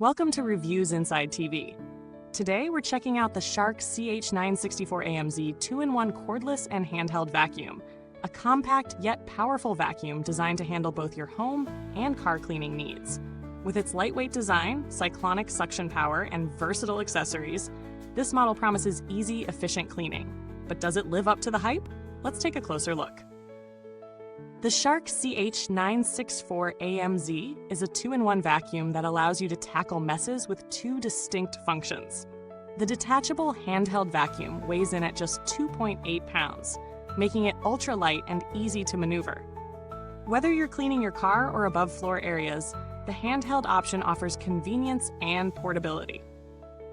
Welcome to Reviewsinsidetv. Today we're checking out the Shark CH964AMZ 2-in-1 cordless and handheld vacuum, a compact yet powerful vacuum designed to handle both your home and car cleaning needs. With its lightweight design, cyclonic suction power, and versatile accessories, this model promises easy, efficient cleaning. But does it live up to the hype? Let's take a closer look. The Shark CH964AMZ is a 2-in-1 vacuum that allows you to tackle messes with two distinct functions. The detachable handheld vacuum weighs in at just 2.8 pounds, making it ultra-light and easy to maneuver. Whether you're cleaning your car or above-floor areas, the handheld option offers convenience and portability.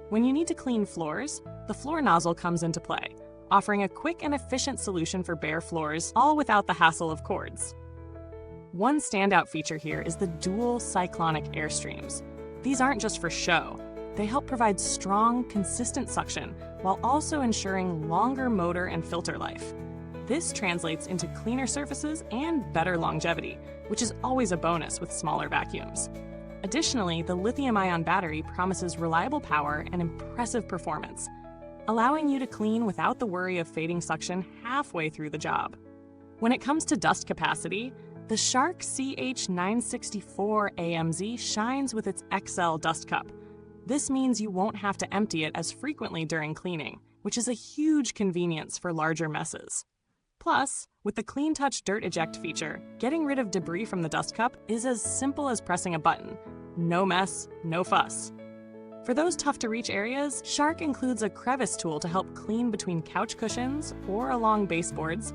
When you need to clean floors, the floor nozzle comes into play, offering a quick and efficient solution for bare floors, all without the hassle of cords. One standout feature here is the dual cyclonic airstreams. These aren't just for show. They help provide strong, consistent suction while also ensuring longer motor and filter life. This translates into cleaner surfaces and better longevity, which is always a bonus with smaller vacuums. Additionally, the lithium-ion battery promises reliable power and impressive performance, allowing you to clean without the worry of fading suction halfway through the job. When it comes to dust capacity, the Shark CH964AMZ shines with its XL dust cup. This means you won't have to empty it as frequently during cleaning, which is a huge convenience for larger messes. Plus, with the CleanTouch Dirt Eject feature, getting rid of debris from the dust cup is as simple as pressing a button. No mess, no fuss. For those tough-to-reach areas, Shark includes a Crevice tool to help clean between couch cushions or along baseboards,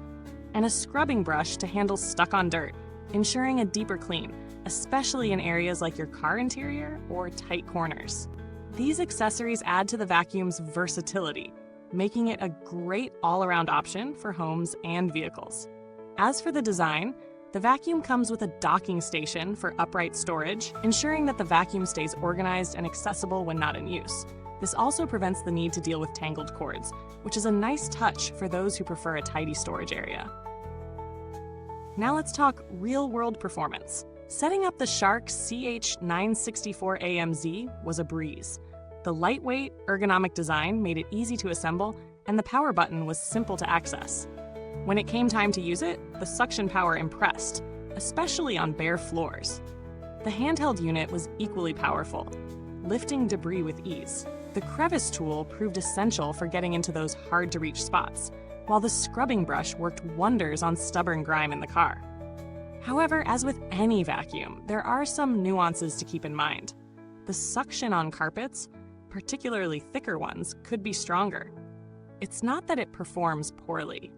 and a scrubbing brush to handle stuck-on dirt, ensuring a deeper clean, especially in areas like your car interior or tight corners. These accessories add to the vacuum's versatility, making it a great all-around option for homes and vehicles. As for the design, the vacuum comes with a docking station for upright storage, ensuring that the vacuum stays organized and accessible when not in use. This also prevents the need to deal with tangled cords, which is a nice touch for those who prefer a tidy storage area. Now let's talk real-world performance. Setting up the Shark CH964AMZ was a breeze. The lightweight, ergonomic design made it easy to assemble, and the power button was simple to access. When it came time to use it, the suction power impressed, especially on bare floors. The handheld unit was equally powerful, lifting debris with ease. The Crevice tool proved essential for getting into those hard-to-reach spots, while the scrubbing brush worked wonders on stubborn grime in the car. However, as with any vacuum, there are some nuances to keep in mind. The suction on carpets, particularly thicker ones, could be stronger. It's not that it performs poorly,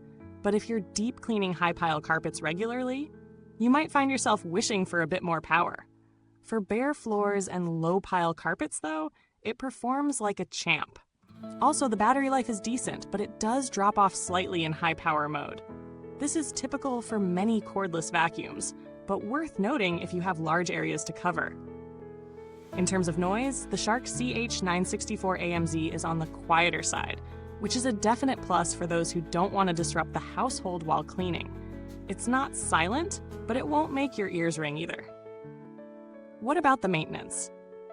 but if you're deep cleaning high-pile carpets regularly, you might find yourself wishing for a bit more power. For bare floors and low-pile carpets, though, it performs like a champ. Also, the battery life is decent, but it does drop off slightly in high-power mode. This is typical for many cordless vacuums, but worth noting if you have large areas to cover. In terms of noise, the Shark CH964AMZ is on the quieter side, which is a definite plus for those who don't want to disrupt the household while cleaning. It's not silent, but it won't make your ears ring either. What about the maintenance?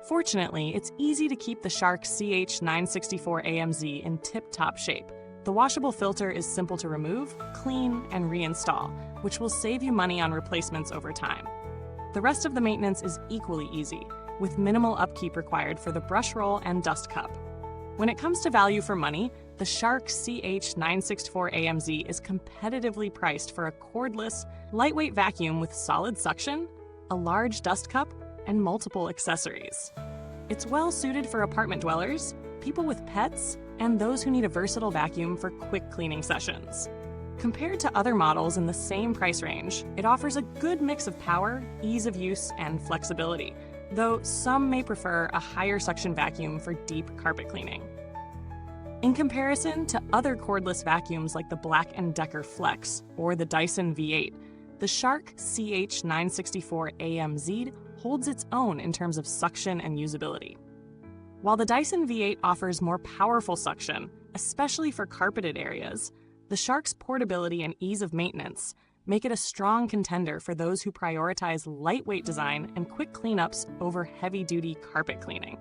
Fortunately, it's easy to keep the Shark CH964AMZ in tip-top shape. The washable filter is simple to remove, clean, and reinstall, which will save you money on replacements over time. The rest of the maintenance is equally easy, with minimal upkeep required for the brush roll and dust cup. When it comes to value for money, the Shark CH964AMZ is competitively priced for a cordless, lightweight vacuum with solid suction, a large dust cup, and multiple accessories. It's well suited for apartment dwellers, people with pets, and those who need a versatile vacuum for quick cleaning sessions. Compared to other models in the same price range, it offers a good mix of power, ease of use, and flexibility, though some may prefer a higher suction vacuum for deep carpet cleaning. In comparison to other cordless vacuums like the Black & Decker Flex or the Dyson V8, the Shark CH964AMZ holds its own in terms of suction and usability. While the Dyson V8 offers more powerful suction, especially for carpeted areas, the Shark's portability and ease of maintenance make it a strong contender for those who prioritize lightweight design and quick cleanups over heavy-duty carpet cleaning.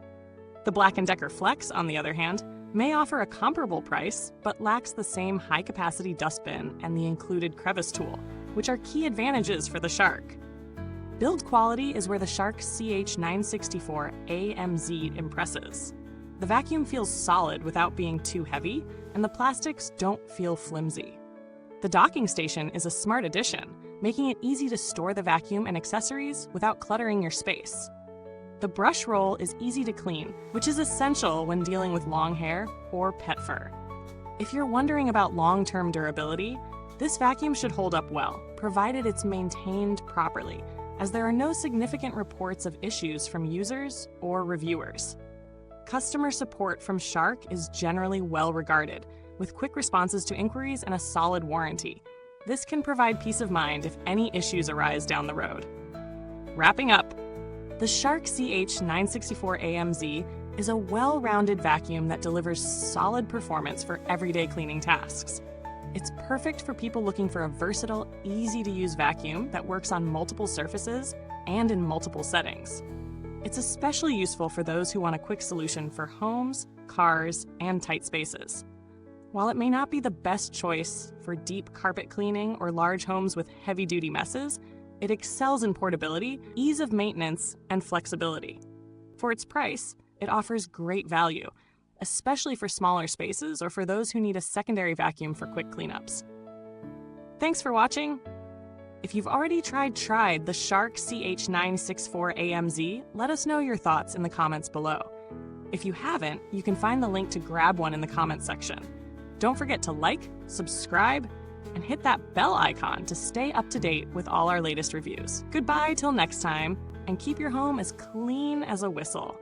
The Black & Decker Flex, on the other hand, may offer a comparable price, but lacks the same high-capacity dustbin and the included crevice tool, which are key advantages for the Shark. Build quality is where the Shark CH964AMZ impresses. The vacuum feels solid without being too heavy, and the plastics don't feel flimsy. The docking station is a smart addition, making it easy to store the vacuum and accessories without cluttering your space. The brush roll is easy to clean, which is essential when dealing with long hair or pet fur. If you're wondering about long-term durability, this vacuum should hold up well, provided it's maintained properly, as there are no significant reports of issues from users or reviewers. Customer support from Shark is generally well regarded, with quick responses to inquiries and a solid warranty. This can provide peace of mind if any issues arise down the road. Wrapping up, the Shark CH964AMZ is a well-rounded vacuum that delivers solid performance for everyday cleaning tasks. It's perfect for people looking for a versatile, easy-to-use vacuum that works on multiple surfaces and in multiple settings. It's especially useful for those who want a quick solution for homes, cars, and tight spaces. While it may not be the best choice for deep carpet cleaning or large homes with heavy-duty messes, it excels in portability, ease of maintenance, and flexibility. For its price, it offers great value, especially for smaller spaces or for those who need a secondary vacuum for quick cleanups. Thanks for watching. If you've already tried the Shark CH964AMZ, let us know your thoughts in the comments below. If you haven't, you can find the link to grab one in the comments section. Don't forget to like, subscribe, and hit that bell icon to stay up to date with all our latest reviews. Goodbye till next time, and keep your home as clean as a whistle.